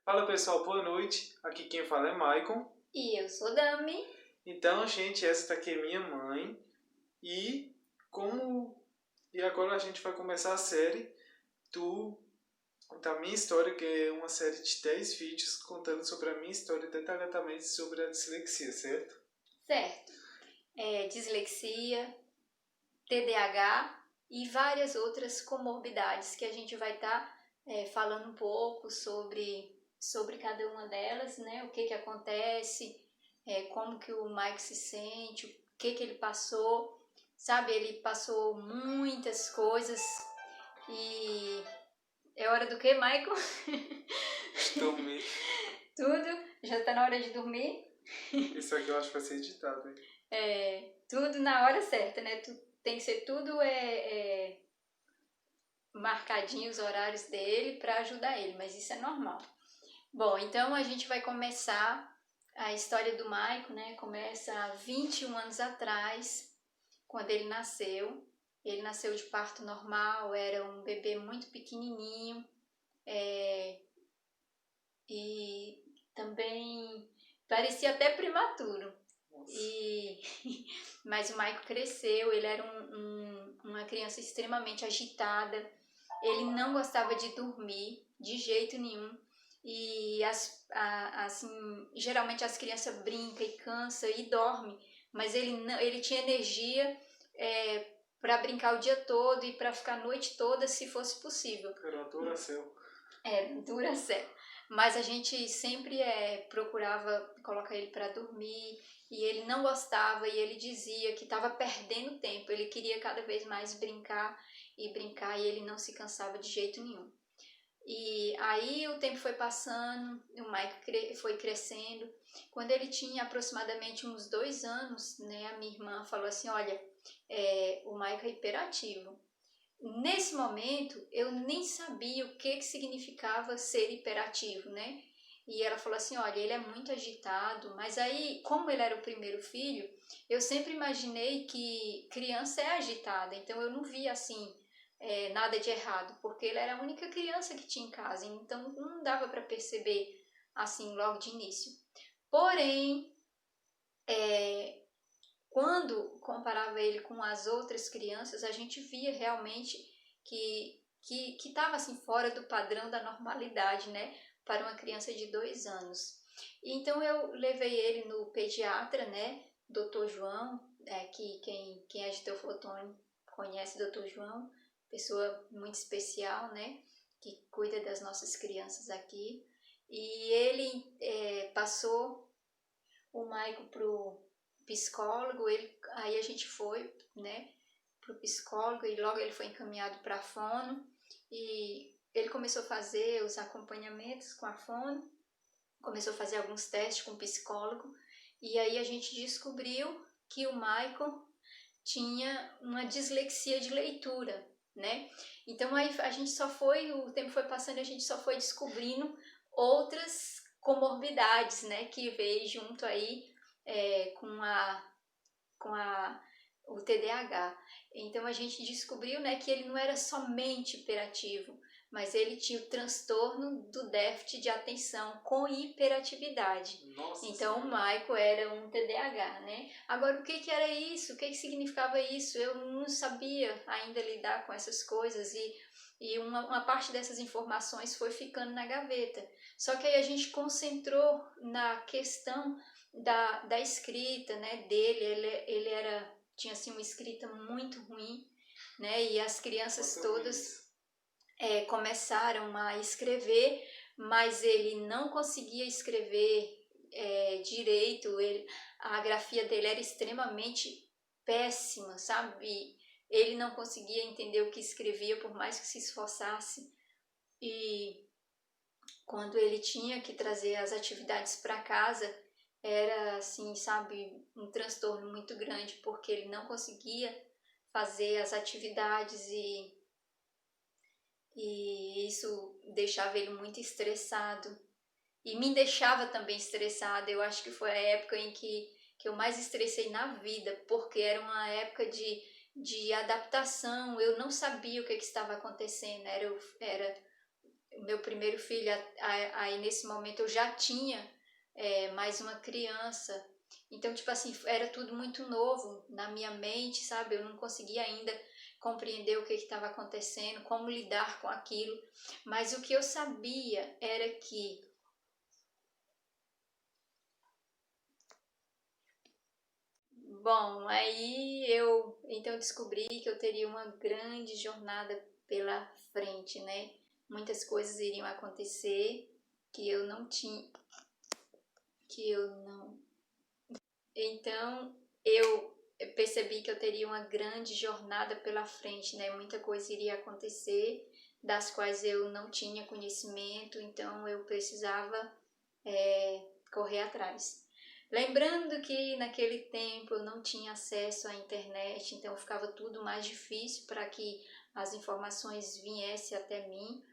Fala pessoal, boa noite. Aqui quem fala é Maicon. E eu sou Dami. Então, gente, essa daqui é minha mãe. E E agora a gente vai começar a série do da minha história, que é uma série de 10 vídeos contando sobre a minha história detalhadamente sobre a dislexia, certo? Certo. Dislexia, TDAH e várias outras comorbidades que a gente vai estar falando um pouco sobre cada uma delas, né? O que acontece, como que o Mike se sente, o que ele passou. Sabe, ele passou muitas coisas e é hora do que, Michael? Dormir. Tudo? Já está na hora de dormir? Isso aqui eu acho que vai ser editado, hein? Tudo na hora certa, né? Tem que ser tudo marcadinho os horários dele para ajudar ele, mas isso é normal. Bom, então a gente vai começar a história do Maico, né? Começa há 21 anos atrás, quando ele nasceu. Ele nasceu de parto normal, era um bebê muito pequenininho e também parecia até prematuro. Mas o Maico cresceu, ele era uma criança extremamente agitada, ele não gostava de dormir de jeito nenhum. E assim, geralmente as crianças brincam e cansa e dorme, mas ele tinha energia para brincar o dia todo e para ficar a noite toda se fosse possível. Era uma Duracell. Duracell. Mas a gente sempre procurava colocar ele para dormir e ele não gostava e ele dizia que estava perdendo tempo. Ele queria cada vez mais brincar e ele não se cansava de jeito nenhum. E aí o tempo foi passando, o Mike foi crescendo. Quando ele tinha aproximadamente uns 2 anos, né, a minha irmã falou assim, olha, o Mike é hiperativo. Nesse momento, eu nem sabia o que significava ser hiperativo, né? E ela falou assim, olha, ele é muito agitado, mas aí, como ele era o primeiro filho, eu sempre imaginei que criança é agitada, então eu não via, assim, nada de errado, porque ele era a única criança que tinha em casa, então não dava para perceber, assim, logo de início. Porém, quando comparava ele com as outras crianças, a gente via realmente que estava assim fora do padrão da normalidade, né, para uma criança de 2 anos. Então eu levei ele no pediatra, né, Dr. João, que quem é de Teoflotone conhece Dr. João, pessoa muito especial, né, que cuida das nossas crianças aqui. E ele passou o Maico pro psicólogo, aí a gente foi, né, pro psicólogo e logo ele foi encaminhado para a fono e ele começou a fazer os acompanhamentos com a fono, começou a fazer alguns testes com o psicólogo e aí a gente descobriu que o Michael tinha uma dislexia de leitura, né? Então aí a gente o tempo foi passando e a gente só foi descobrindo outras comorbidades, né, que veio junto aí com o TDAH. Então a gente descobriu, né, que ele não era somente hiperativo, mas ele tinha o transtorno do déficit de atenção com hiperatividade. Nossa então senhora. o Michael era um TDAH, né? Agora o que era isso? O que significava isso? Eu não sabia ainda lidar com essas coisas e uma parte dessas informações foi ficando na gaveta. Só que aí a gente concentrou na questão da escrita, né, dele. Ele tinha assim uma escrita muito ruim, né, e as crianças todas começaram a escrever, mas ele não conseguia escrever direito, a grafia dele era extremamente péssima, sabe? Ele não conseguia entender o que escrevia por mais que se esforçasse e quando ele tinha que trazer as atividades para casa, era assim, sabe, um transtorno muito grande, porque ele não conseguia fazer as atividades e isso deixava ele muito estressado. E me deixava também estressada. Eu acho que foi a época em que eu mais estressei na vida, porque era uma época de adaptação. Eu não sabia o que estava acontecendo. meu primeiro filho, aí nesse momento eu já tinha mais uma criança. Então, tipo assim, era tudo muito novo na minha mente, sabe? Eu não conseguia ainda compreender o que estava acontecendo, como lidar com aquilo. Mas o que eu sabia era que bom, aí eu então descobri que eu teria uma grande jornada pela frente, né? Muitas coisas iriam acontecer que eu não tinha, que eu não. Então eu percebi que eu teria uma grande jornada pela frente, né? Muita coisa iria acontecer das quais eu não tinha conhecimento, então eu precisava correr atrás. Lembrando que naquele tempo eu não tinha acesso à internet, então ficava tudo mais difícil para que as informações viessem até mim.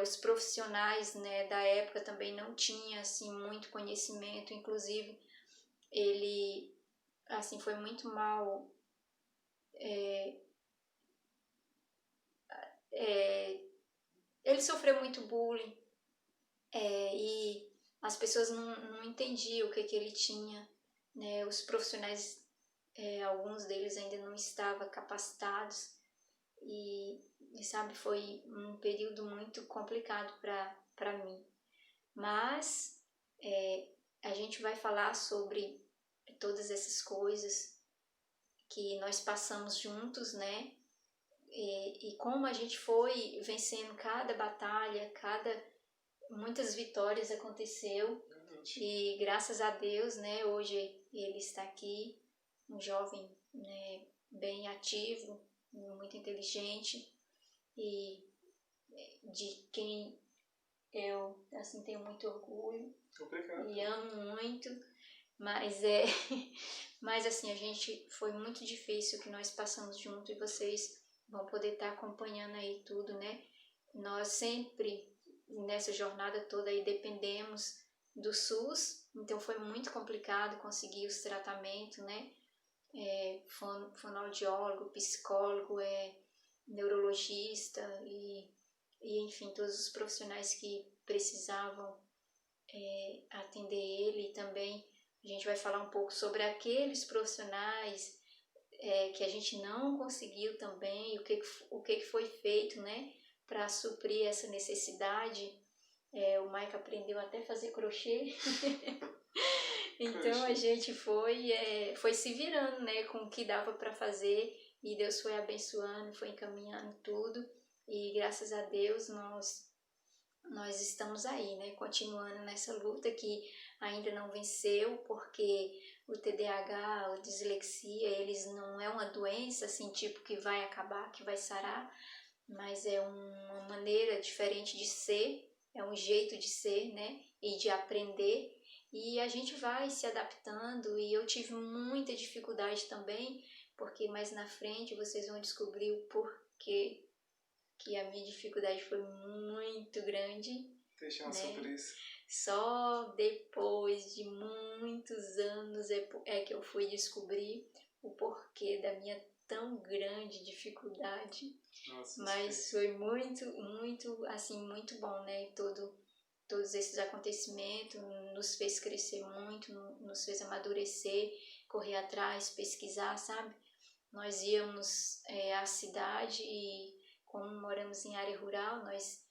Os profissionais, né, da época também não tinham assim muito conhecimento, inclusive ele assim foi muito mal ele sofreu muito bullying e as pessoas não entendiam o que ele tinha, né? Os profissionais, alguns deles ainda não estavam capacitados e sabe, foi um período muito complicado para mim. Mas a gente vai falar sobre todas essas coisas que nós passamos juntos, né? E como a gente foi vencendo cada batalha, muitas vitórias aconteceu. E graças a Deus, né, hoje ele está aqui, um jovem, né, bem ativo, muito inteligente e de quem eu assim tenho muito orgulho. Obrigado. E amo muito, mas mas assim, a gente foi muito difícil o que nós passamos junto e vocês vão poder estar acompanhando aí tudo, né? Nós sempre nessa jornada toda aí dependemos do SUS, então foi muito complicado conseguir os tratamentos, né? Fonoaudiólogo, psicólogo, neurologista e enfim, todos os profissionais que precisavam atender ele. E também a gente vai falar um pouco sobre aqueles profissionais que a gente não conseguiu também, o que foi feito, né, para suprir essa necessidade. O Mike aprendeu até a fazer crochê. Então a gente foi se virando, né, com o que dava para fazer e Deus foi abençoando, foi encaminhando tudo e graças a Deus nós estamos aí, né, continuando nessa luta que ainda não venceu, porque o TDAH, a dislexia, eles não é uma doença assim, tipo, que vai acabar, que vai sarar, mas é uma maneira diferente de ser, é um jeito de ser, né, e de aprender, e a gente vai se adaptando, e eu tive muita dificuldade também, porque mais na frente vocês vão descobrir o porquê que a minha dificuldade foi muito grande. Deixa uma surpresa. Só depois de muitos anos que eu fui descobrir o porquê da minha tão grande dificuldade. Nossa, mas foi muito, muito, assim, muito bom, né? Todos esses acontecimentos nos fez crescer muito, nos fez amadurecer, correr atrás, pesquisar, sabe? Nós íamos à cidade e como moramos em área rural, nós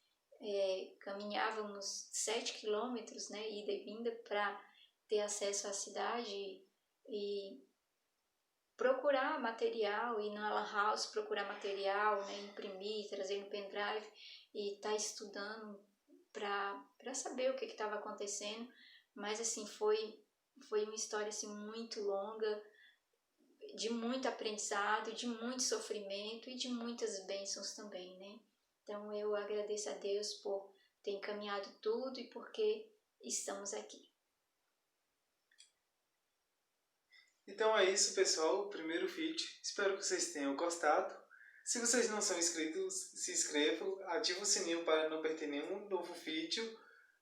caminhávamos 7 quilômetros, né, ida e vinda, para ter acesso à cidade e procurar material, ir na lan house, procurar material, né, imprimir, trazer no pendrive e estar estudando para saber o que estava acontecendo. Mas assim, foi uma história assim, muito longa, de muito aprendizado, de muito sofrimento e de muitas bênçãos também, né? Então eu agradeço a Deus por ter encaminhado tudo e porque estamos aqui. Então é isso, pessoal, o primeiro vídeo. Espero que vocês tenham gostado. Se vocês não são inscritos, se inscrevam, ative o sininho para não perder nenhum novo vídeo.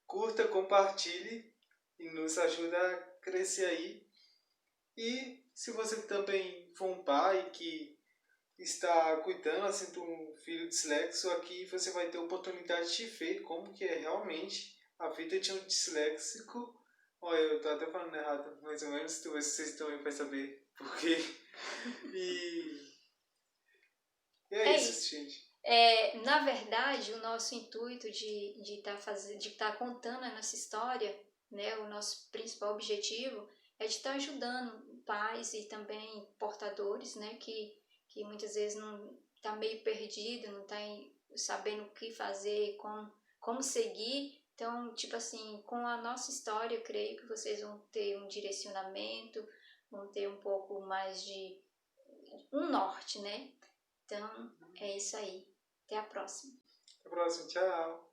Curta, compartilhe e nos ajuda a crescer aí. E se você também for um pai que está cuidando assim de um filho disléxico, aqui você vai ter a oportunidade de ver como que é realmente a vida de um disléxico. Olha, eu tô até falando errado, mais ou menos, vocês também vai saber por quê. E é É isso, isso. gente. Na verdade, o nosso intuito de estar contando a nossa história, né, o nosso principal objetivo é de estar ajudando pais e também portadores, né, que muitas vezes não está meio perdido, não está sabendo o que fazer, como seguir. Então, tipo assim, com a nossa história, eu creio que vocês vão ter um direcionamento, vão ter um pouco mais de um norte, né? Então, é isso aí. Até a próxima. Até a próxima, tchau.